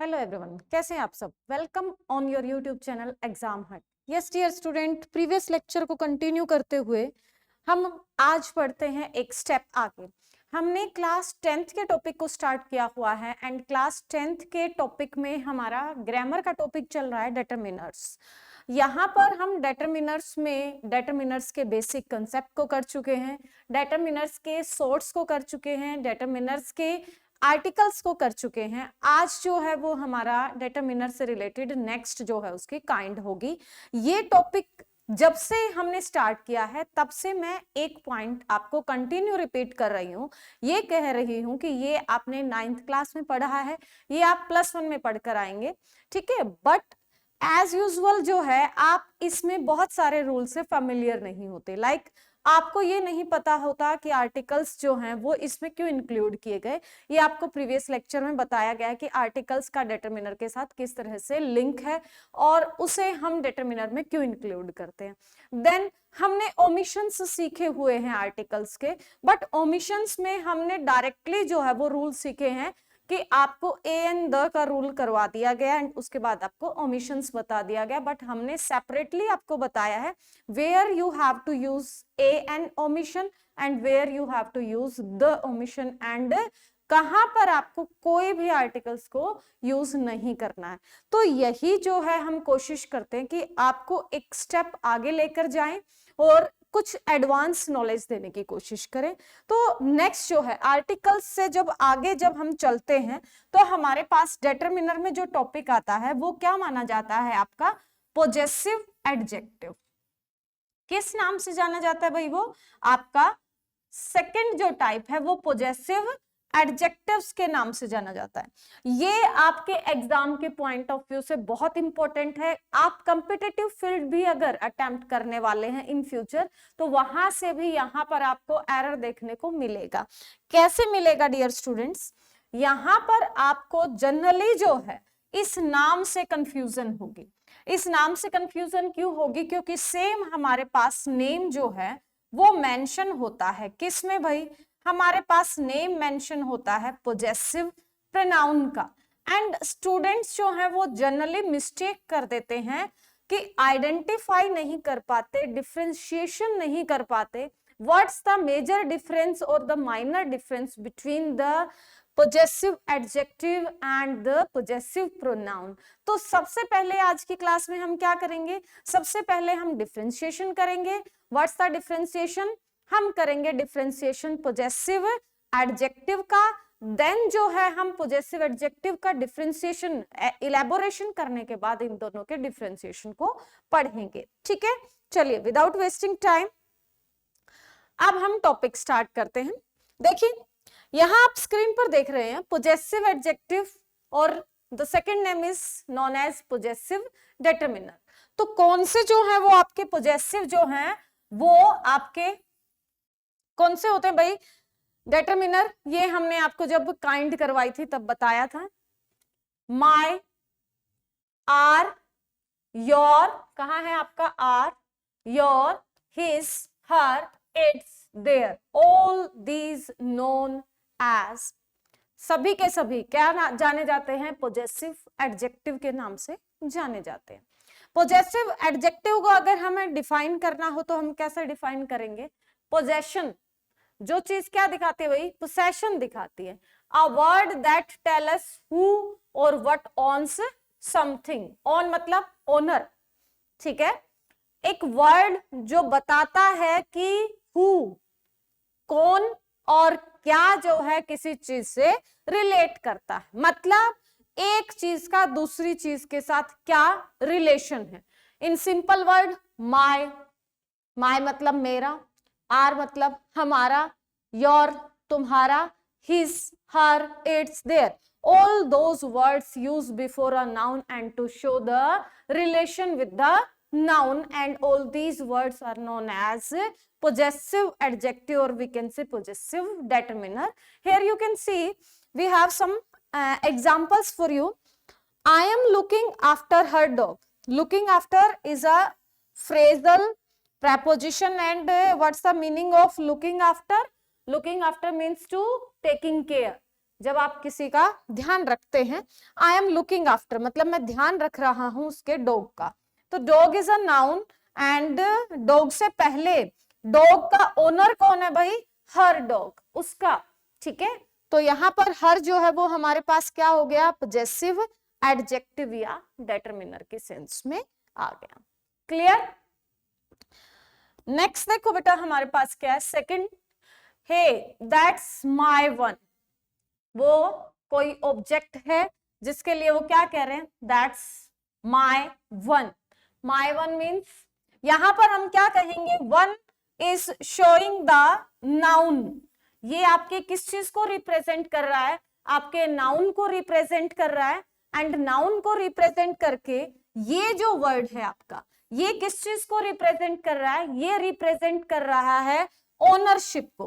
Hello everyone, कैसे हैं आप सब। Welcome on your YouTube channel exam hut. Yes dear student, previous lecture को कंटिन्यू करते हुए हम आज पढ़ते हैं एक स्टेप आगे। हमने क्लास 10th के टॉपिक को स्टार्ट किया हुआ है एंड क्लास 10th के टॉपिक में हमारा ग्रामर का टॉपिक चल रहा है डिटरमिनर्स। यहाँ पर हम डिटरमिनर्स के बेसिक कंसेप्ट को कर चुके हैं, डिटरमिनर्स के सोर्स को कर चुके हैं, डिटरमिनर्स के आर्टिकल्स को कर चुके हैं। आज जो है वो हमारा डिटरमिनर से रिलेटेड नेक्स्ट जो है उसकी काइंड होगी। ये टॉपिक जब से हमने स्टार्ट किया है तब से मैं एक पॉइंट आपको कंटिन्यू रिपीट कर रही हूँ। ये कह रही हूँ कि ये आपने 9th क्लास में पढ़ा है, ये आप +1 में पढ़कर आएंगे, ठीक है। बट एज यूजुअल जो है आप इसमें बहुत सारे रूल से फेमिलियर नहीं होते। लाइक आपको ये नहीं पता होता कि आर्टिकल्स जो हैं वो इसमें क्यों इंक्लूड किए गए। ये आपको प्रीवियस लेक्चर में बताया गया है कि आर्टिकल्स का डिटरमिनर के साथ किस तरह से लिंक है और उसे हम डिटरमिनर में क्यों इंक्लूड करते हैं। देन हमने ओमिशंस सीखे हुए हैं आर्टिकल्स के, बट ओमिशंस में हमने डायरेक्टली जो है वो रूल सीखे हैं कि आपको ए एंड द का रूल करवा दिया गया एंड उसके बाद आपको ओमिशंस बता दिया गया। बट हमने सेपरेटली आपको बताया है where you have to use a and omission and where you have to use the omission and कहां पर आपको कोई भी आर्टिकल्स को यूज नहीं करना है। तो यही जो है हम कोशिश करते हैं कि आपको एक स्टेप आगे लेकर जाएं और कुछ एडवांस नॉलेज देने की कोशिश करें। तो नेक्स्ट जो है आर्टिकल्स से जब आगे जब हम चलते हैं तो हमारे पास डिटरमिनर में जो टॉपिक आता है वो क्या माना जाता है, आपका पोजेसिव एडजेक्टिव। किस नाम से जाना जाता है भाई? वो आपका सेकंड जो टाइप है वो पोजेसिव एडजेक्टिव्स के नाम से जाना जाता है। ये आपके एग्जाम के पॉइंट ऑफ व्यू से बहुत इंपॉर्टेंट है। आप कंपिटिटिव फील्ड भी अगर अटेम्प्ट करने वाले हैं इन फ्यूचर तो वहां से भी यहां पर आपको एरर देखने को मिलेगा। कैसे मिलेगा डियर स्टूडेंट्स? यहां पर आपको जनरली जो है इस नाम से कंफ्यूजन होगी। इस नाम से कंफ्यूजन क्यों होगी? क्योंकि सेम हमारे पास नेम जो है वो मेंशन होता है। किस में भाई? हमारे पास नेम मेंशन होता है पोजेसिव प्रोनाउन का। एंड स्टूडेंट्स जो है वो जनरली मिस्टेक कर देते हैं कि आइडेंटिफाई नहीं कर पाते, डिफरेंशिएशन नहीं कर पाते। व्हाट्स द मेजर डिफरेंस और the minor difference between the possessive adjective and the possessive pronoun. तो सबसे पहले आज की क्लास में हम क्या करेंगे? सबसे पहले हम डिफरेंशिएशन करेंगे। What's the differentiation? हम करेंगे डिफरेंशिएशन पोजेसिव एडजेक्टिव का। देन जो है हम पोजेसिव एडजेक्टिव का डिफरेंशिएशन इलेबोरेशन करने के बाद इन दोनों के डिफरेंशिएशन को पढ़ेंगे, ठीक है। चलिए विदाउट वेस्टिंग टाइम अब हम टॉपिक स्टार्ट करते हैं। देखिए यहां आप स्क्रीन पर देख रहे हैं पोजेसिव एडजेक्टिव और the second name is known as possessive determiner. तो कौन से जो है वो आपके पोजेसिव जो हैं वो आपके कौन से होते हैं भाई? डिटरमिनर ये हमने आपको जब काइंड करवाई थी तब बताया था। माय, आर, योर, कहां है आपका our, your, his, her, its, their, all these known as, सभी के सभी क्या जाने जाते हैं? पोजेसिव एडजेक्टिव के नाम से जाने जाते हैं। पोजेसिव एडजेक्टिव को अगर हमें डिफाइन करना हो तो हम कैसे डिफाइन करेंगे? पोजेशन, जो चीज क्या दिखाती है भाई? पोसेशन दिखाती है। A word that tell us who और व्हाट ऑन्स समथिंग। ऑन मतलब ओनर, ठीक है। एक वर्ड जो बताता है कि हु कौन और क्या जो है किसी चीज से रिलेट करता है, मतलब एक चीज का दूसरी चीज के साथ क्या रिलेशन है। In simple word my, my मतलब मेरा, आर मतलब हमारा, योर तुम्हारा, his, her, its, their, all those words used before a noun and to show the relation with the noun, and all these words are known as possessive adjective or we can say possessive determiner. Here you can see we have some examples for you. I am looking after her dog. Looking after is a phrasal preposition and what's the meaning of looking after? Looking after means to taking care. जब आप किसी का ध्यान रखते हैं, I am looking after मतलब मैं ध्यान रख रहा हूं उसके डॉग का, तो dog is a noun and dog से पहले डॉग का ओनर कौन है भाई, हर डॉग, उसका, ठीक है। तो यहाँ पर हर जो है वो हमारे पास क्या हो गया, पॉजेसिव एडजेक्टिव या डिटरमिनर के सेंस में आ गया। क्लियर। नेक्स्ट देखो बेटा हमारे पास क्या है, second, hey that's my one, वो कोई ऑब्जेक्ट है जिसके लिए वो क्या कह रहे हैं, that's my one. My one means यहां पर हम क्या कहेंगे, one is showing the noun, ये आपके किस चीज को रिप्रेजेंट कर रहा है, आपके नाउन को रिप्रेजेंट कर रहा है। एंड नाउन को रिप्रेजेंट करके ये जो वर्ड है आपका, ये किस चीज को रिप्रेजेंट कर रहा है, ये रिप्रेजेंट कर रहा है ओनरशिप को,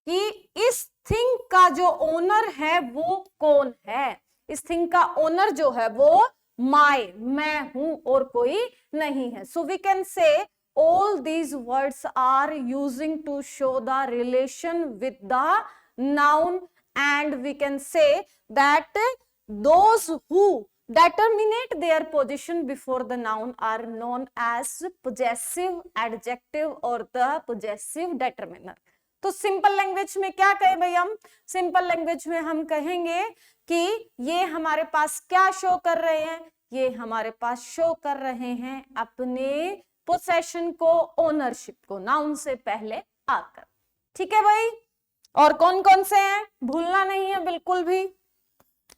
कि इस थिंग का जो ओनर है वो कौन है, इस थिंग का ओनर जो है वो माय, मैं हूं और कोई नहीं है। So we can say all these words are using to show the relation with the noun, and we can say that those who determinate their position before the noun are known as possessive adjective or the possessive determiner। तो simple language में क्या कहें भाई, हम simple language में हम कहेंगे कि ये हमारे पास क्या शो कर रहे हैं, ये हमारे पास शो कर रहे हैं अपने पोसेशन को, ओनरशिप को, नाउन से पहले आकर। ठीक है भाई। और कौन कौन से हैं भूलना नहीं है बिल्कुल भी।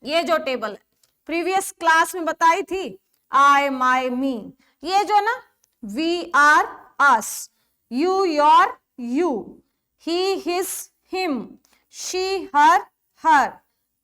ये जो टेबल है प्रीवियस क्लास में बताई थी, आई माई मी, ये जो ना we our us, you your you, he his him, she her her,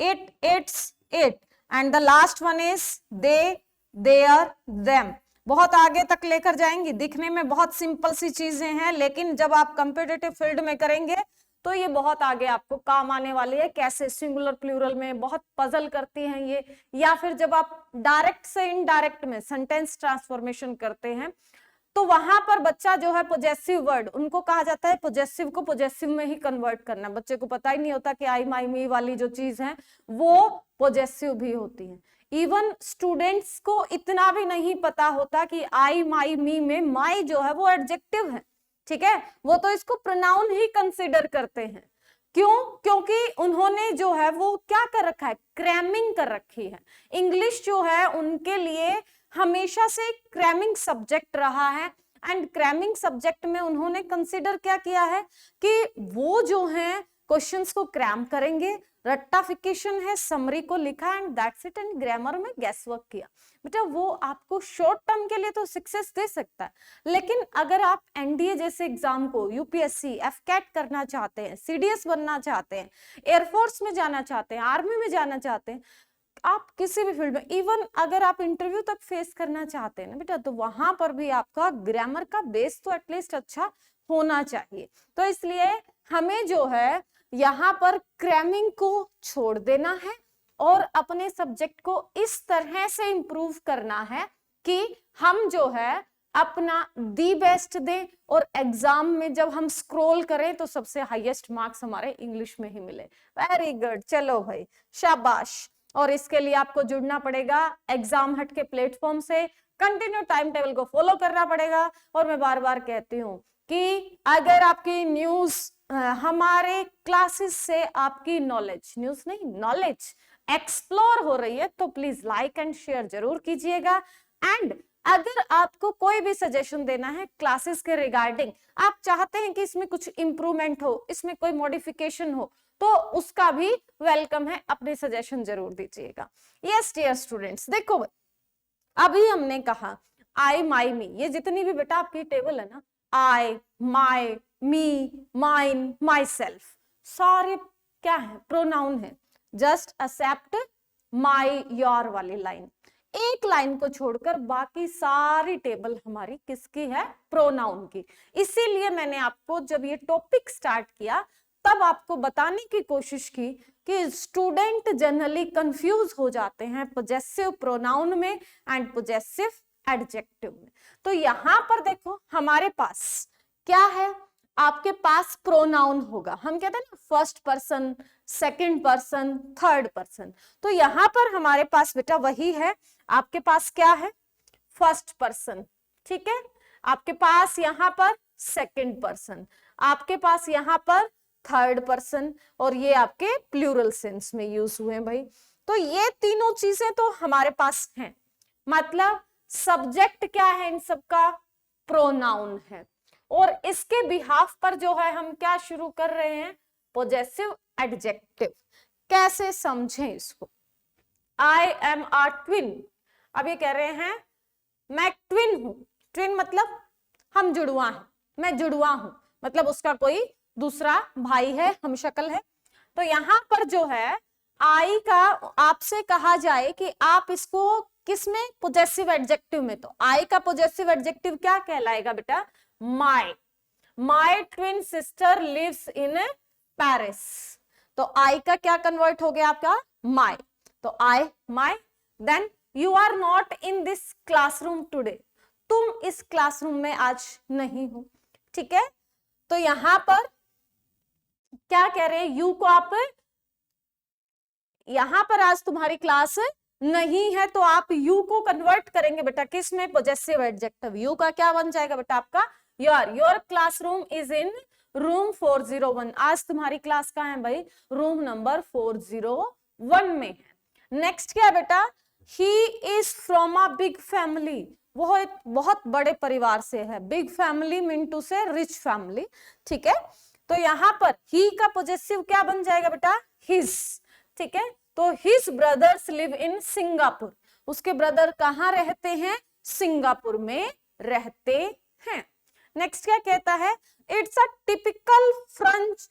it its it, and the last one is they their them। बहुत आगे तक लेकर जाएंगी, दिखने में बहुत सिंपल सी चीजें हैं, लेकिन जब आप कंपिटिटिव फील्ड में करेंगे तो ये बहुत आगे आपको काम आने वाली है, कैसे सिंगुलर प्लूरल में बहुत पजल करती हैं ये, या फिर जब आप डायरेक्ट से इनडायरेक्ट में सेंटेंस ट्रांसफॉर्मेशन करते हैं तो वहां पर बच्चा जो है पॉजेसिव वर्ड, उनको कहा जाता है पॉजेसिव को पॉजेसिव में ही कन्वर्ट करना। बच्चे को पता ही नहीं होता कि आई माई मी वाली जो चीज है वो पॉजेसिव भी होती है। इवन स्टूडेंट्स को इतना भी नहीं पता होता कि आई माई मी में माई जो है वो एडजेक्टिव है, ठीक है, वो तो इसको प्रोनाउन ही कंसिडर करते हैं। क्यों? क्योंकि उन्होंने जो है वो क्या कर रखा है, क्रैमिंग कर रखी है। इंग्लिश जो है उनके लिए हमेशा से क्रैमिंग सब्जेक्ट रहा है, एंड क्रैमिंग सब्जेक्ट में उन्होंने कंसिडर क्या किया है कि वो जो है क्वेश्चंस को क्रैम करेंगे, रट्टाफिकेशन है, समरी को लिखा and that's it, and grammar में गैस वर्क किया। बेटा वो आपको शॉर्ट टर्म के लिए तो सक्सेस दे सकता है, लेकिन अगर आप एनडीए जैसे एग्जाम को, यूपीएससी, एफकैट करना चाहते हैं, सीडीएस बनना चाहते हैं, एयरफोर्स में जाना चाहते हैं, आर्मी में जाना चाहते हैं, आप किसी भी फील्ड में, इवन अगर आप इंटरव्यू तक फेस करना चाहते हैं ना बेटा, तो वहां पर भी आपका ग्रामर का बेस तो एटलीस्ट अच्छा होना चाहिए। तो इसलिए हमें जो है यहाँ पर क्रैमिंग को छोड़ देना है और अपने सब्जेक्ट को इस तरह से इंप्रूव करना है कि हम जो है अपना दी बेस्ट दें, और एग्जाम में जब हम स्क्रॉल करें तो सबसे हाईएस्ट मार्क्स हमारे इंग्लिश में ही मिले। वेरी गुड, चलो भाई शाबाश। और इसके लिए आपको जुड़ना पड़ेगा एग्जाम हट के प्लेटफॉर्म से, कंटिन्यू टाइम टेबल को फॉलो करना पड़ेगा। और मैं बार बार कहती हूँ कि अगर आपकी न्यूज, हमारे क्लासेस से आपकी नॉलेज, न्यूज नहीं नॉलेज एक्सप्लोर हो रही है, तो प्लीज लाइक एंड शेयर जरूर कीजिएगा। एंड अगर आपको कोई भी सजेशन देना है क्लासेस के रिगार्डिंग, आप चाहते हैं कि इसमें कुछ इंप्रूवमेंट हो, इसमें कोई मॉडिफिकेशन हो, तो उसका भी वेलकम है, अपने सजेशन जरूर दीजिएगा। यस डियर स्टूडेंट्स, देखो अभी हमने कहा आई माई मी, ये जितनी भी बेटा आपकी टेबल है ना, आई माई मी माइन माई सेल्फ, सारे क्या है, प्रोनाउन है। जस्ट एक्सेप्ट माई योर वाली लाइन, एक लाइन को छोड़कर बाकी सारी टेबल हमारी किसकी है, प्रोनाउन की। इसीलिए मैंने आपको जब ये टॉपिक स्टार्ट किया तब आपको बताने की कोशिश की कि स्टूडेंट जनरली कंफ्यूज हो जाते हैं पॉजेसिव प्रोनाउन में एंड पॉजेसिव एडजेक्टिव में। तो यहां पर देखो हमारे पास क्या है, आपके पास प्रोनाउन होगा, हम कहते हैं ना first person, second person, third person. तो यहां पर हमारे पास बेटा वही है, आपके पास क्या है, फर्स्ट पर्सन, ठीक है, आपके पास यहां पर सेकंड पर्सन, आपके पास यहां पर थर्ड पर्सन, और ये आपके प्लूरल सेंस में यूज हुए हैं भाई। तो ये तीनों चीजें तो हमारे पास हैं, मतलब सब्जेक्ट क्या है इन सबका, प्रोनाउन है, और इसके बिहाफ पर जो है हम क्या शुरू कर रहे हैं, पोजेसिव एडजेक्टिव। कैसे समझें इसको, आई एम आ ट्विन, अब ये कह रहे हैं मैं ट्विन हूं, ट्विन मतलब हम जुड़वा हैं, मैं जुड़वा हूं, मतलब उसका कोई दूसरा भाई है, हम शक्ल है। तो यहां पर जो है आई का आपसे कहा जाए कि आप इसको किसमें, पोजेसिव एडजेक्टिव में, तो आई का पोजेसिव एडजेक्टिव क्या कहलाएगा बेटा, my, my twin sister lives in Paris. तो आई का क्या कन्वर्ट हो गया आपका, माय, तो I my. Then you are not in this classroom today, तुम इस क्लासरूम में आज नहीं हो, ठीक है। तो यहां पर क्या कह रहे हैं, यू को आप, यहां पर आज तुम्हारी क्लास नहीं है, तो आप यू को कन्वर्ट करेंगे बेटा किस में, पोजेसिव एडजेक्टिव। यू का क्या बन जाएगा बेटा आपका, your classroom is in room 401, आज तुम्हारी क्लास कहाँ है भाई, रूम नंबर 401 में है। नेक्स्ट क्या है बेटा, he is from a big family, वो एक बहुत बड़े परिवार से है, बिग फैमिली मीन टू से रिच फैमिली, ठीक है। तो यहां पर ही का पोजेसिव क्या बन जाएगा बेटा, हिज, ठीक है। तो his brothers live in Singapore, उसके ब्रदर कहाँ रहते हैं, सिंगापुर में रहते हैं। नेक्स्ट क्या कहता है, it's a typical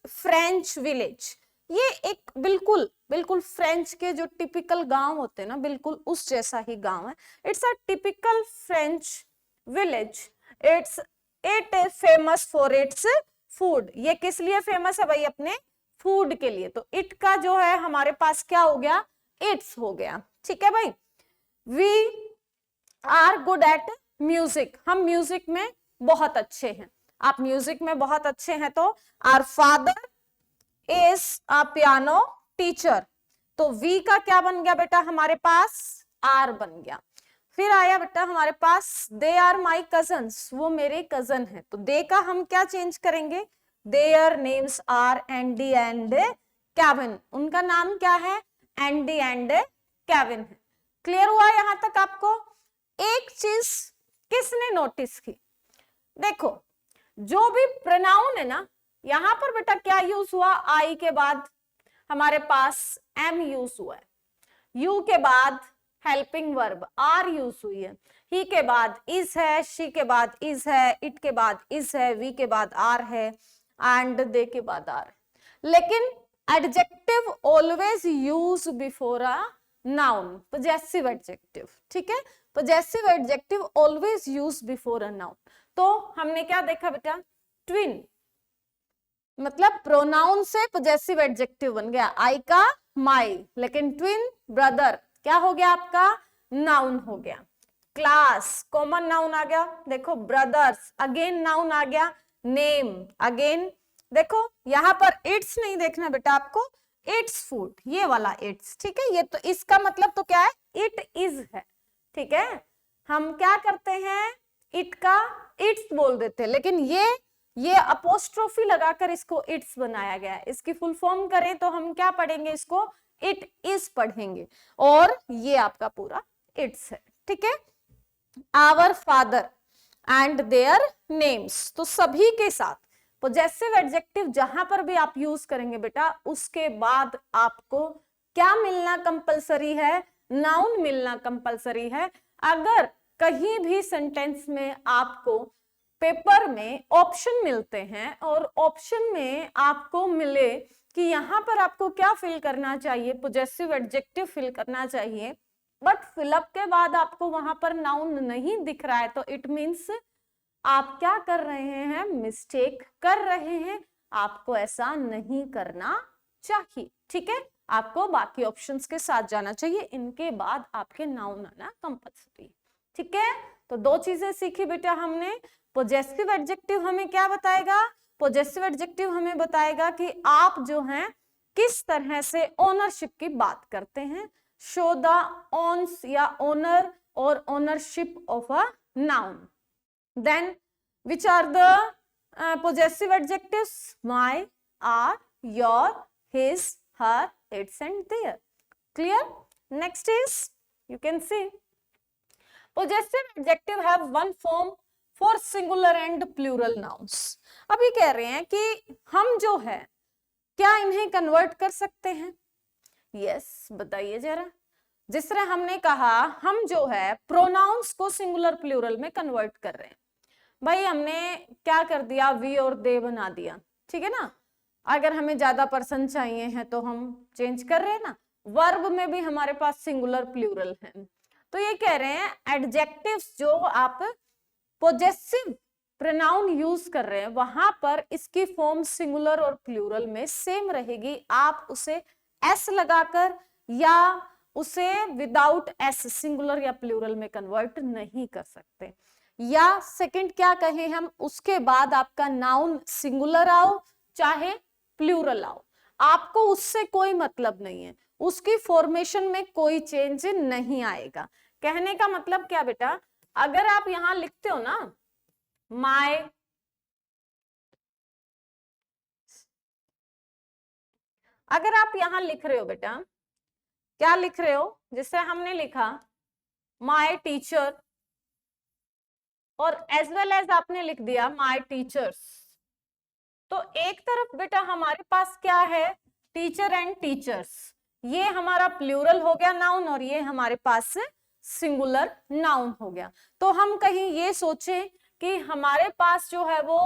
French village, ये एक बिल्कुल बिल्कुल फ्रेंच के जो टिपिकल गांव होते हैं ना, बिल्कुल उस जैसा ही गांव है। It's a typical French village, it is famous for its food, ये किस लिए फेमस है भाई, अपने फूड के लिए। तो इट का जो है हमारे पास क्या हो गया, इट्स हो गया, ठीक है भाई। We are good at music, हम म्यूजिक में बहुत अच्छे हैं, आप म्यूजिक में बहुत अच्छे हैं। तो our father is a piano teacher, तो वी का क्या बन गया बेटा हमारे पास, आर बन गया। फिर आया बेटा हमारे पास दे आर माई कजन्स, वो मेरे कजन है, तो दे का हम क्या चेंज करेंगे, their names are Andy and Kevin, उनका नाम क्या है, एंडी एंड केविन है। क्लियर हुआ यहां तक आपको। एक चीज किसने नोटिस की, देखो जो भी प्रोनाउन है ना, यहां पर बेटा क्या यूज हुआ, आई के बाद हमारे पास एम यूज हुआ है, यू के बाद हेल्पिंग वर्ब आर यूज हुई है, ही के बाद इज है, शी के बाद इज है, इट के बाद इज है, वी के बाद आर है, एंड दे के बाद आर है। लेकिन adjective always use before a noun, possessive adjective, ठीक है, possessive adjective always use before a noun. तो हमने क्या देखा बेटा, ट्विन मतलब प्रोनाउन से पोजेसिव एडजेक्टिव बन गया, आई का माई, लेकिन ट्विन ब्रदर क्या हो गया आपका, नाउन हो गया। क्लास कॉमन नाउन आ गया, देखो ब्रदर्स अगेन नाउन आ गया, नेम अगेन, देखो यहां पर इट्स नहीं देखना बेटा आपको, इट्स फूड, ये वाला इट्स, ठीक है, ये तो इसका मतलब तो क्या है, इट इज है, ठीक है। हम क्या करते हैं, इट का इट्स बोल देते हैं, लेकिन ये अपोस्ट्रोफी लगाकर इसको इट्स बनाया गया है। इसकी फुल फॉर्म करें तो हम क्या पढ़ेंगे, इसको इट इज पढ़ेंगे, और ये आपका पूरा इट्स है, ठीक है। Our father and their names, तो सभी के साथ पोजेसिव एडजेक्टिव जहां पर भी आप यूज करेंगे बेटा, उसके बाद आपको क्या मिलना कंपलसरी है, नाउन मिलना कंपलसरी है। अगर कहीं भी सेंटेंस में आपको पेपर में ऑप्शन मिलते हैं और ऑप्शन में आपको मिले कि यहाँ पर आपको क्या फिल करना चाहिए, पोजेसिव एडजेक्टिव फिल करना चाहिए, बट फिलअप के बाद आपको वहां पर नाउन नहीं दिख रहा है, तो इट मीन्स आप क्या कर रहे हैं, मिस्टेक कर रहे हैं, आपको ऐसा नहीं करना चाहिए, ठीक है। आपको बाकी ऑप्शंस के साथ जाना चाहिए, इनके बाद आपके नाउन आना कंपल्सरी, ठीक है। तो दो चीजें सीखी बेटा हमने, पोजेसिव एडजेक्टिव हमें क्या बताएगा, पोजेसिव एडजेक्टिव हमें बताएगा कि आप जो हैं किस तरह से ओनरशिप की बात करते हैं। शो द ओन्स या ओनर और ownership of a noun. Then which are the possessive adjectives? My, are, your, his, her, its and their. Clear? Next is, you can see, possessive adjective have one form for singular and plural nouns. अभी कह रहे हैं कि हम जो है क्या इन्हें कन्वर्ट कर सकते हैं? यस, बताइए जरा। जिस तरह हमने कहा हम जो है प्रोनाउंस को सिंगुलर प्लूरल में कन्वर्ट कर रहे हैं। भाई हमने क्या कर दिया, वी और दे बना दिया, ठीक है ना। अगर हमें ज्यादा पर्सन चाहिए हैं तो हम चेंज कर रहे हैं ना। वर्ब में भी हमारे पास सिंगुलर प्लूरल है। तो ये कह रहे हैं एडजेक्टिव्स जो आप पोजेसिव प्रोनाउन यूज कर रहे हैं वहां पर इसकी फॉर्म सिंगुलर और प्लूरल में सेम रहेगी। आप उसे एस लगाकर या उसे विदाउट एस सिंगुलर या प्लूरल में कन्वर्ट नहीं कर सकते। या सेकंड क्या कहें हम, उसके बाद आपका नाउन सिंगुलर आओ चाहे प्लूरल आओ, आपको उससे कोई मतलब नहीं है, उसकी फॉर्मेशन में कोई चेंज नहीं आएगा। कहने का मतलब क्या बेटा, अगर आप यहां लिखते हो ना माय, अगर आप यहां लिख रहे हो बेटा, क्या लिख रहे हो, जिससे हमने लिखा माय टीचर और एज वेल एज आपने लिख दिया माय टीचर्स, तो एक तरफ बेटा हमारे पास क्या है, टीचर एंड टीचर्स, ये हमारा प्लूरल हो गया नाउन और ये हमारे पास सिंगुलर नाउन हो गया। तो हम कहीं ये सोचें कि हमारे पास जो है वो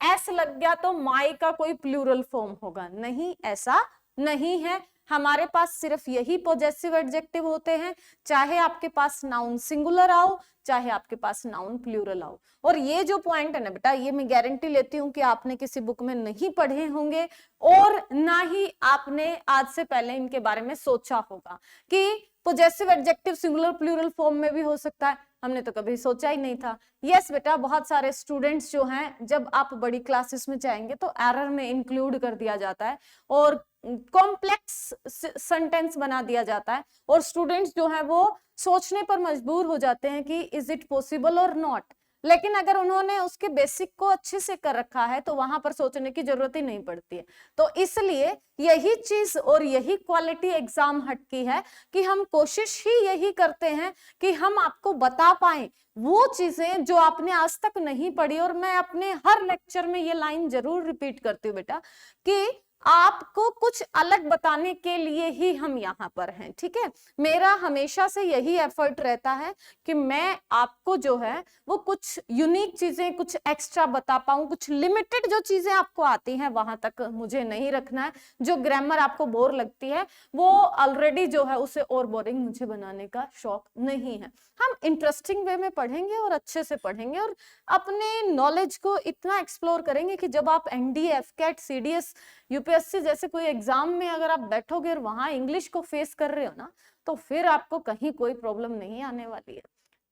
एस लग गया तो माई का कोई प्लूरल फॉर्म होगा, नहीं, ऐसा नहीं है। हमारे पास सिर्फ यही पॉजेसिव एडजेक्टिव होते हैं, चाहे आपके पास नाउन सिंगुलर आओ चाहे आपके पास नाउन प्लूरल आओ। और ये जो पॉइंट है ना बेटा, ये मैं गारंटी लेती हूं कि आपने किसी बुक में नहीं पढ़े होंगे और ना ही आपने आज से पहले इनके बारे में सोचा होगा कि possessive adjective singular plural form में भी हो सकता है। हमने तो कभी सोचा ही नहीं था। यस बेटा, बहुत सारे स्टूडेंट्स जो हैं जब आप बड़ी क्लासेस में जाएंगे तो एरर में इंक्लूड कर दिया जाता है और कॉम्प्लेक्स सेंटेंस बना दिया जाता है और स्टूडेंट्स जो है वो सोचने पर मजबूर हो जाते हैं कि इज इट पॉसिबल और नॉट। लेकिन अगर उन्होंने उसके बेसिक को अच्छे से कर रखा है तो वहां पर सोचने की जरूरत ही नहीं पड़ती है। तो इसलिए यही चीज और यही क्वालिटी एग्जाम हट की है कि हम कोशिश ही यही करते हैं कि हम आपको बता पाएं वो चीजें जो आपने आज तक नहीं पढ़ी। और मैं अपने हर लेक्चर में ये लाइन जरूर रिपीट करती हूँ बेटा कि आपको कुछ अलग बताने के लिए ही हम यहाँ पर हैं, ठीक है। मेरा हमेशा से यही एफर्ट रहता है कि मैं आपको जो है वो कुछ यूनिक चीजें, कुछ एक्स्ट्रा बता पाऊं। कुछ लिमिटेड जो चीजें आपको आती हैं वहां तक मुझे नहीं रखना है। जो ग्रामर आपको बोर लगती है वो ऑलरेडी जो है उसे और बोरिंग मुझे बनाने का शौक नहीं है। हम इंटरेस्टिंग वे में पढ़ेंगे और अच्छे से पढ़ेंगे और अपने नॉलेज को इतना एक्सप्लोर करेंगे कि जब आप एनडीए, एफकेट, सीडीएस, यूपीएससी जैसे कोई एग्जाम में अगर आप बैठोगे और वहां इंग्लिश को फेस कर रहे हो ना तो फिर आपको कहीं कोई प्रॉब्लम नहीं आने वाली है।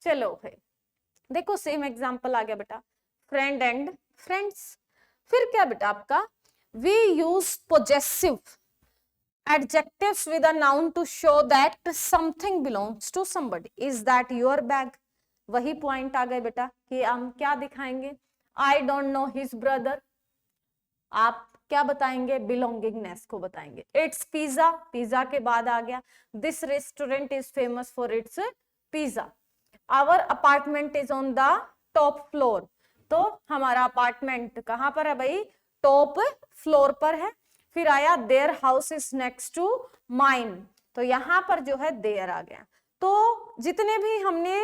चलो भाई देखो, सेम एग्जांपल आ गया बेटा, फ्रेंड एंड फ्रेंड्स। फिर क्या बेटा आपका, we use possessive adjectives with a noun to show that something belongs to somebody. Is that your bag? वही पॉइंट आ गए बेटा कि हम क्या दिखाएंगे, I don't know his brother, आप क्या बताएंगे, बिलोंगिंगनेस को बताएंगे। इट्स पिज्जा, पिज्जा के बाद आ गया this restaurant is famous for its pizza. Our apartment is on the top floor, तो हमारा अपार्टमेंट कहां पर है भाई, टॉप फ्लोर पर है। फिर आया their house is next to mine, तो यहां पर जो है देयर आ गया। तो जितने भी हमने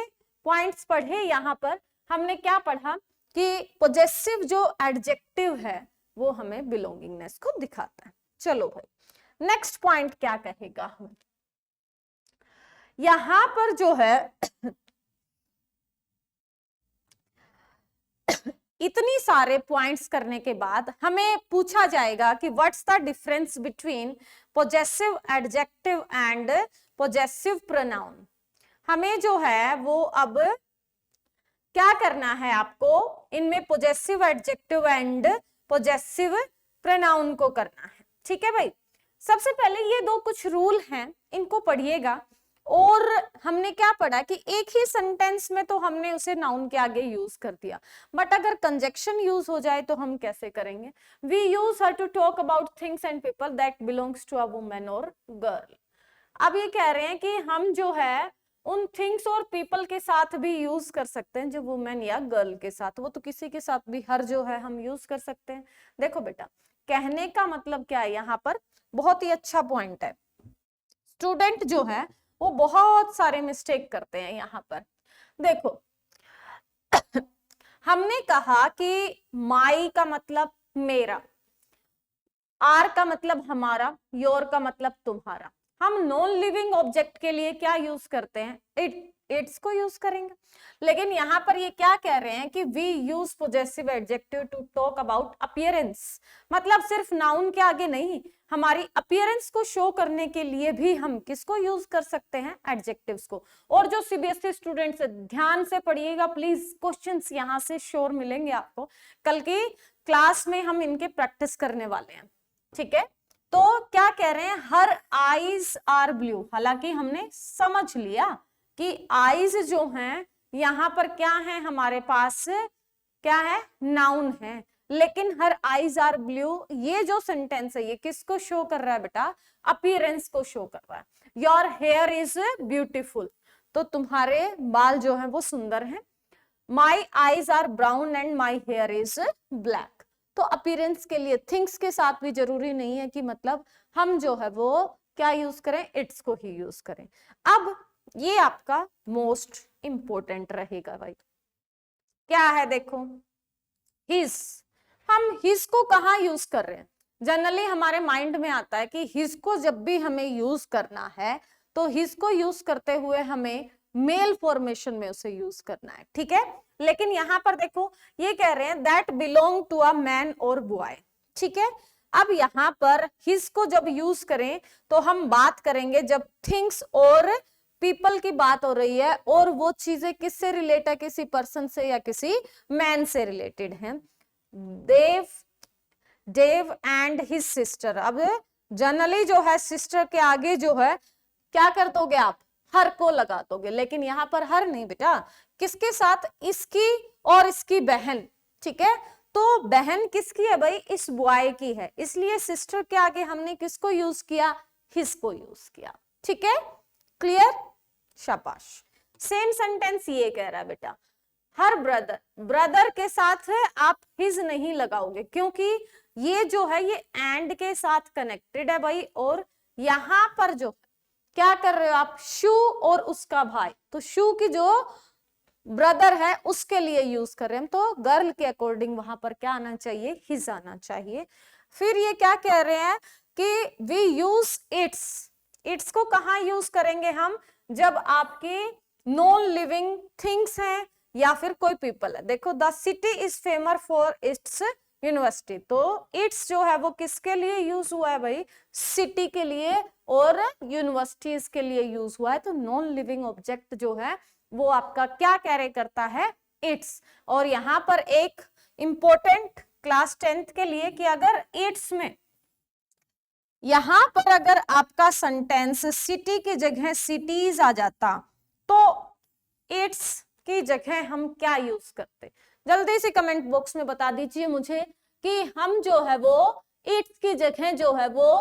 पॉइंट्स पढ़े यहां पर हमने क्या पढ़ा कि पोजेसिव जो एडजेक्टिव है वो हमें बिलोंगिंगनेस को दिखाता है। चलो भाई नेक्स्ट पॉइंट क्या कहेगा हमें, यहां पर जो है इतनी सारे पॉइंट्स करने के बाद हमें पूछा जाएगा कि what's the difference between possessive adjective and possessive pronoun. हमें जो है वो अब क्या करना है, आपको इनमें possessive adjective and possessive pronoun को करना है, ठीक है भाई। सबसे पहले ये दो कुछ रूल हैं, इनको पढ़िएगा। और हमने क्या पढ़ा कि एक ही सेंटेंस में तो हमने उसे नाउन के आगे यूज कर दिया, बट अगर कंजक्शन यूज हो जाए तो हम कैसे करेंगे? We use her to talk about things and people that belongs to a woman और गर्ल। अब ये कह रहे हैं कि हम जो है उन थिंग्स और पीपल के साथ भी यूज कर सकते हैं, जो वुमेन या गर्ल के साथ, वो तो किसी के साथ भी हर जो है हम यूज कर सकते हैं। देखो बेटा, कहने का मतलब क्या है यहाँ पर, बहुत ही अच्छा पॉइंट है। स्टूडेंट जो है वो बहुत सारे मिस्टेक करते हैं यहाँ पर। देखो हमने कहा कि माई का मतलब मेरा, आर का मतलब हमारा, योर का मतलब तुम्हारा। हम नॉन लिविंग ऑब्जेक्ट के लिए क्या यूज करते हैं? इट्स को यूज करेंगे। लेकिन यहाँ पर ये क्या कह रहे हैं कि we use possessive adjective to talk about appearance, मतलब सिर्फ नाउन के आगे नहीं, हमारी अपीयरेंस को शो करने के लिए भी हम किसको यूज कर सकते हैं? एडजेक्टिव्स को। और जो सीबीएसई स्टूडेंट्स ध्यान से पढ़िएगा प्लीज, क्वेश्चंस यहाँ से श्योर मिलेंगे आपको, कल की क्लास में हम इनके प्रैक्टिस करने वाले हैं, ठीक है? तो क्या कह रहे हैं? हर आईज आर ब्लू, हालांकि हमने समझ लिया कि आईज जो हैं यहां पर क्या है, हमारे पास क्या है? नाउन है। लेकिन हर आईज आर ब्लू, ये जो सेंटेंस है ये किसको शो कर रहा है बेटा? अपीयरेंस को शो कर रहा है। योर हेयर इज ब्यूटीफुल, तो तुम्हारे बाल जो है वो सुंदर हैं। My eyes are brown and my hair is black. तो अपीयरेंस के लिए थिंग्स के साथ भी जरूरी नहीं है कि मतलब हम जो है वो क्या यूज करें? इट्स को ही यूज करें। अब ये आपका मोस्ट इंपोर्टेंट रहेगा भाई, क्या है? देखो हिज, हम हिज को कहाँ यूज कर रहे हैं? जनरली हमारे माइंड में आता है कि हिज को जब भी हमें यूज करना है तो हिज को यूज करते हुए हमें मेल फॉर्मेशन में उसे यूज करना है, ठीक है? लेकिन यहां पर देखो ये कह रहे हैं that belong to a man और बॉय, ठीक है? अब यहां पर हिज को जब यूज करें तो हम बात करेंगे जब थिंग्स और पीपल की बात हो रही है, और वो चीजें किससे रिलेट है? किसी पर्सन से या किसी मैन से रिलेटेड है। डेव एंड हिज सिस्टर, अब जनरली जो है सिस्टर के आगे जो है क्या कर दोगे आप? हर को लगा दोगे, लेकिन यहाँ पर हर नहीं बेटा, किसके साथ? इसकी और इसकी बहन, ठीक है? तो बहन किसकी है भाई? इस बॉय की है, इसलिए सिस्टर के आगे हमने किसको यूज किया? हिज को यूज किया, ठीक है? क्लियर? शाबाश। सेम सेंटेंस ये कह रहा है बेटा, हर ब्रदर, ब्रदर के साथ है आप हिज नहीं लगाओगे, क्योंकि ये जो है ये एंड के साथ कनेक्टेड है भाई। और यहां पर जो क्या कर रहे हो आप? शू और उसका भाई, तो शू की जो ब्रदर है उसके लिए यूज कर रहे हैं, तो गर्ल के अकॉर्डिंग वहां पर क्या आना चाहिए? हिज आना चाहिए। फिर ये क्या कह रहे हैं कि वी यूज इट्स, इट्स को कहाँ यूज करेंगे हम? जब आपके नॉन लिविंग थिंग्स हैं या फिर कोई पीपल है। देखो the city is famous for it's university, तो इट्स जो है वो किसके लिए यूज हुआ है भाई? सिटी के लिए और यूनिवर्सिटीज के लिए यूज हुआ है। तो नॉन लिविंग ऑब्जेक्ट जो है वो आपका क्या कैरी करता है? इट्स। और यहां पर एक इंपॉर्टेंट क्लास 10th के लिए कि अगर इट्स में यहां पर अगर आपका सेंटेंस सिटी की जगह सिटीज आ जाता तो इट्स की जगह हम क्या यूज करते? जल्दी से कमेंट बॉक्स में बता दीजिए मुझे कि हम जो है वो इट्स की जगह जो है वो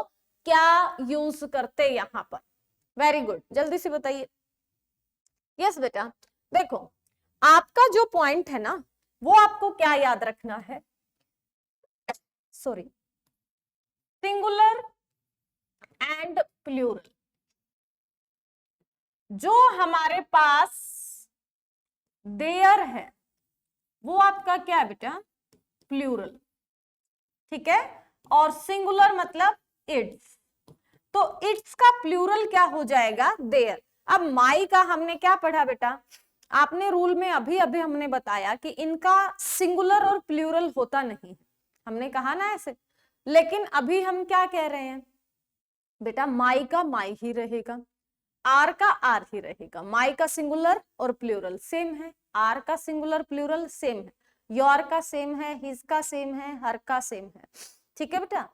क्या यूज करते यहां पर। वेरी गुड, जल्दी से बताइए। यस बेटा, देखो आपका जो पॉइंट है ना वो आपको क्या याद रखना है? Sorry, singular and plural. जो हमारे पास देयर है वो आपका क्या है बेटा? प्लूरल, ठीक है? और सिंगुलर मतलब इट्स, तो इट्स का प्लूरल क्या हो जाएगा? देयर। अब माई का हमने क्या पढ़ा बेटा? आपने रूल में अभी अभी हमने बताया कि इनका सिंगुलर और प्लूरल होता नहीं है, हमने कहा ना ऐसे। लेकिन अभी हम क्या कह रहे हैं बेटा? माई का माई ही रहेगा, आर का आर ही रहेगा। माई का सिंगुलर और प्लूरल सेम है, आर का सिंगुलर प्लूरल सेम है, योर का सेम है, हिज का सेम है, हर का सेम है, ठीक है बेटा?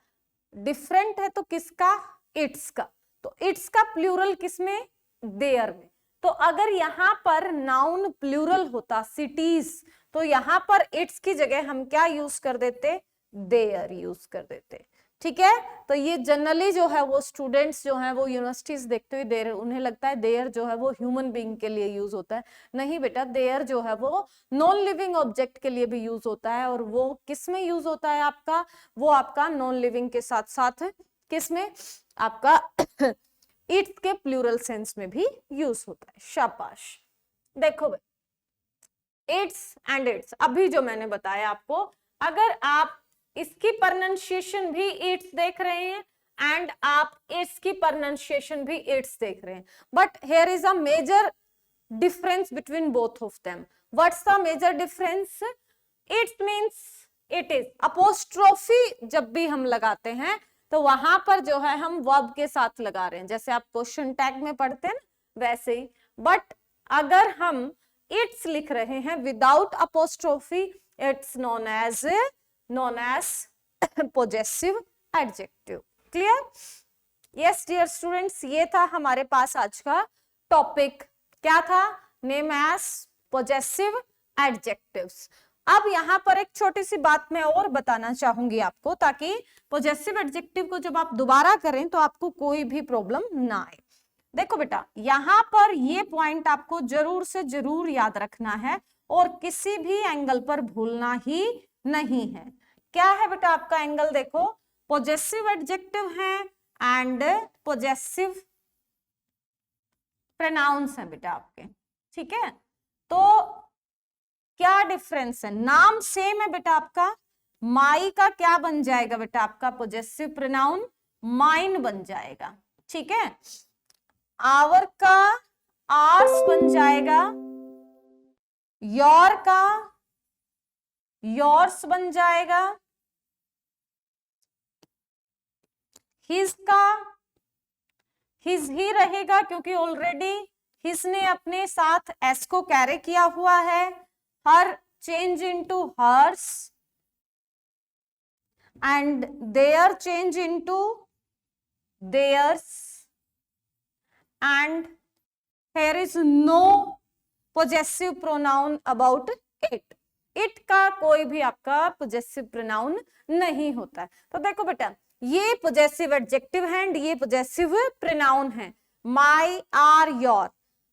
डिफरेंट है तो किसका इट्स का, तो इट्स का प्लूरल किसमें, देयर में। तो अगर यहाँ पर नाउन प्लूरल होता सिटीज, तो यहाँ पर इट्स की जगह हम क्या यूज कर देते, देयर यूज कर देते। ठीक है, तो ये जनरली जो है वो स्टूडेंट्स जो है वो यूनिवर्सिटीज देखते हुए देयर, उन्हें लगता है देयर जो है वो ह्यूमन बीइंग के लिए यूज होता है। नहीं बेटा, देयर जो है वो नॉन लिविंग ऑब्जेक्ट के लिए भी यूज होता है, और वो किस में यूज होता है आपका, वो आपका नॉन लिविंग के साथ साथ किस में, आपका इट्स के प्लूरल सेंस में भी यूज होता है। शाबाश। देखो भाई, इट्स एंड इट्स, अभी जो मैंने बताया आपको, अगर आप इसकी प्रोनाउंसिएशन भी इट्स देख रहे हैं एंड आप इट्स की प्रोनाउंसिएशन भी इट्स देख रहे हैं, but here is a major difference between both of them. What's the major difference? It means it is. apostrophe जब भी हम लगाते हैं तो वहां पर जो है हम वर्ब के साथ लगा रहे हैं, जैसे आप क्वेश्चन टैग में पढ़ते हैं ना वैसे ही। बट अगर हम इट्स लिख रहे हैं without apostrophe, it's known as possessive adjective. Clear? Yes dear students, ये था हमारे पास आज का टॉपिक। क्या था? Name as possessive adjectives. अब यहाँ पर एक छोटी सी बात मैं और बताना चाहूंगी आपको, ताकि पोजेसिव एडजेक्टिव को जब आप दोबारा करें तो आपको कोई भी प्रॉब्लम ना आए। देखो बेटा, यहाँ पर ये पॉइंट आपको जरूर से जरूर याद रखना है और किसी भी एंगल पर भूलना ही नहीं है। क्या है बेटा आपका एंगल? देखो, पोजेसिव एडजेक्टिव है एंड पोजेसिव प्रोनाउंस है बेटा आपके। ठीक है, तो क्या डिफरेंस है? नाम सेम है बेटा आपका। माई का क्या बन जाएगा बेटा आपका? पोजेसिव प्रोनाउन माइन बन जाएगा। ठीक है, आवर का आर्स बन जाएगा, योर का योर्स बन जाएगा, हिज का हिज ही रहेगा, क्योंकि ऑलरेडी हिज ने अपने साथ एस को कैरी किया हुआ है। Her change into hers and their change into theirs, and here is no possessive pronoun about it. it का कोई भी आपका possessive pronoun नहीं होता है। तो देखो बेटा, ये possessive adjective है एंड ये possessive pronoun है, my, are, your।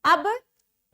अब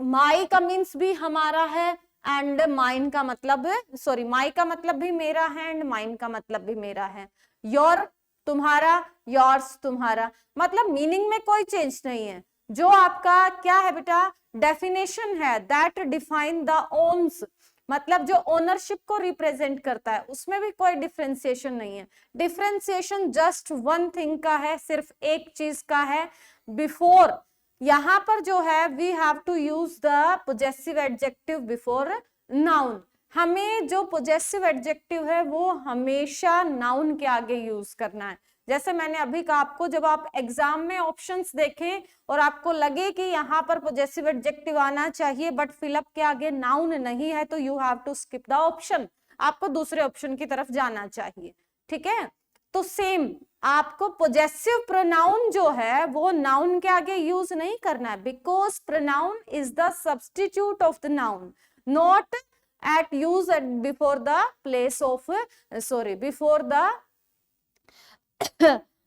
my का मीन्स भी हमारा है एंड mine का मतलब, सॉरी, my का मतलब भी मेरा है एंड mine का मतलब भी मेरा है। your तुम्हारा, yours तुम्हारा, मतलब मीनिंग में कोई चेंज नहीं है। जो आपका क्या है बेटा? डेफिनेशन है, दैट डिफाइन द ओन्स, मतलब जो ओनरशिप को रिप्रेजेंट करता है, उसमें भी कोई डिफरेंशिएशन नहीं है। डिफरेंशिएशन जस्ट वन थिंग का है, सिर्फ एक चीज का है। बिफोर, यहां पर जो है we have to use the possessive adjective before noun. हमें जो पोजेसिव एडजेक्टिव है वो हमेशा नाउन के आगे यूज करना है। जैसे मैंने अभी कहा आपको, जब आप एग्जाम में ऑप्शंस देखें और आपको लगे कि यहाँ पर पोजेसिव एडजेक्टिव आना चाहिए बट फिलअप के आगे नाउन नहीं है, तो you have to skip the option, आपको दूसरे ऑप्शन की तरफ जाना चाहिए। ठीक है, तो सेम आपको पोजेसिव प्रोनाउन जो है वो नाउन के आगे यूज नहीं करना है, because pronoun is the substitute of the noun, not at use at before the place of, sorry, before the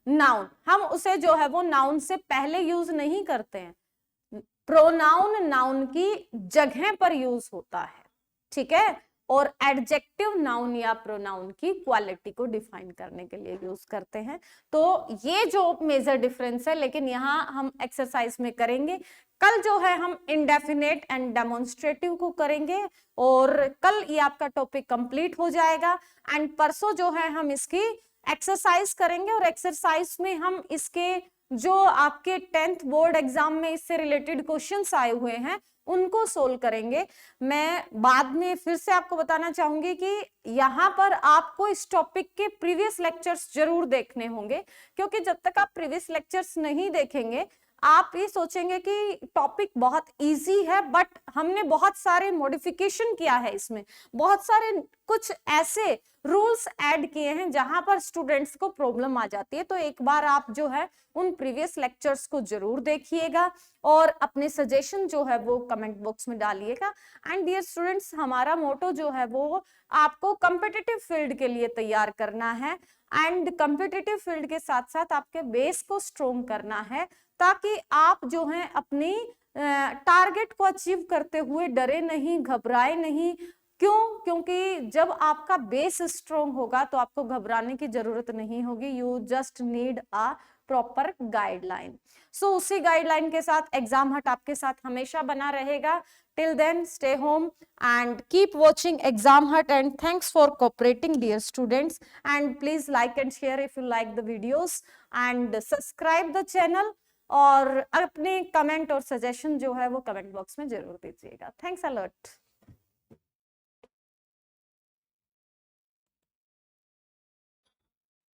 noun. हम उसे जो है वो नाउन से पहले यूज नहीं करते हैं, प्रोनाउन नाउन की जगह पर यूज होता है। ठीक है, और एडजेक्टिव नाउन या प्रोनाउन की क्वालिटी को डिफाइन करने के लिए यूज करते हैं। तो ये जो मेजर डिफरेंस है, लेकिन यहाँ हम एक्सरसाइज में करेंगे। कल जो है हम इंडेफिनेट एंड डेमोन्स्ट्रेटिव को करेंगे और कल ये आपका टॉपिक कंप्लीट हो जाएगा। एंड परसों जो है हम इसकी एक्सरसाइज करेंगे और एक्सरसाइज में हम इसके जो आपके 10th बोर्ड एग्जाम में इससे रिलेटेड क्वेश्चंस आए हुए हैं उनको सोल्व करेंगे। मैं बाद में फिर से आपको बताना चाहूंगी कि यहाँ पर आपको इस टॉपिक के प्रीवियस लेक्चर्स जरूर देखने होंगे, क्योंकि जब तक आप प्रीवियस लेक्चर्स नहीं देखेंगे आप ये सोचेंगे कि टॉपिक बहुत इजी है, बट हमने बहुत सारे मॉडिफिकेशन किया है इसमें, बहुत सारे कुछ ऐसे रूल्स ऐड किए हैं जहां पर स्टूडेंट्स को प्रॉब्लम आ जाती है। तो एक बार आप जो है उन प्रीवियस लेक्चर्स को जरूर देखिएगा और अपने सजेशन जो है वो कमेंट बॉक्स में डालिएगा। एंड डियर स्टूडेंट्स, हमारा मोटो जो है वो आपको कॉम्पिटिटिव फील्ड के लिए तैयार करना है एंड कॉम्पिटिटिव फील्ड के साथ साथ आपके बेस को स्ट्रोंग करना है, ताकि आप जो है अपनी टारगेट को अचीव करते हुए डरे नहीं, घबराए नहीं। क्यों? क्योंकि जब आपका बेस स्ट्रोंग होगा तो आपको घबराने की जरूरत नहीं होगी। You just need a proper guideline. So उसी गाइडलाइन के साथ एग्जाम हट आपके साथ हमेशा बना रहेगा। Till then, stay home and keep watching Exam Hut, and thanks for cooperating, dear students. And please like and share if you like the videos, and subscribe the channel, और अपने कमेंट और suggestion जो है वो comment box में जरूर दीजिएगा। Thanks a lot.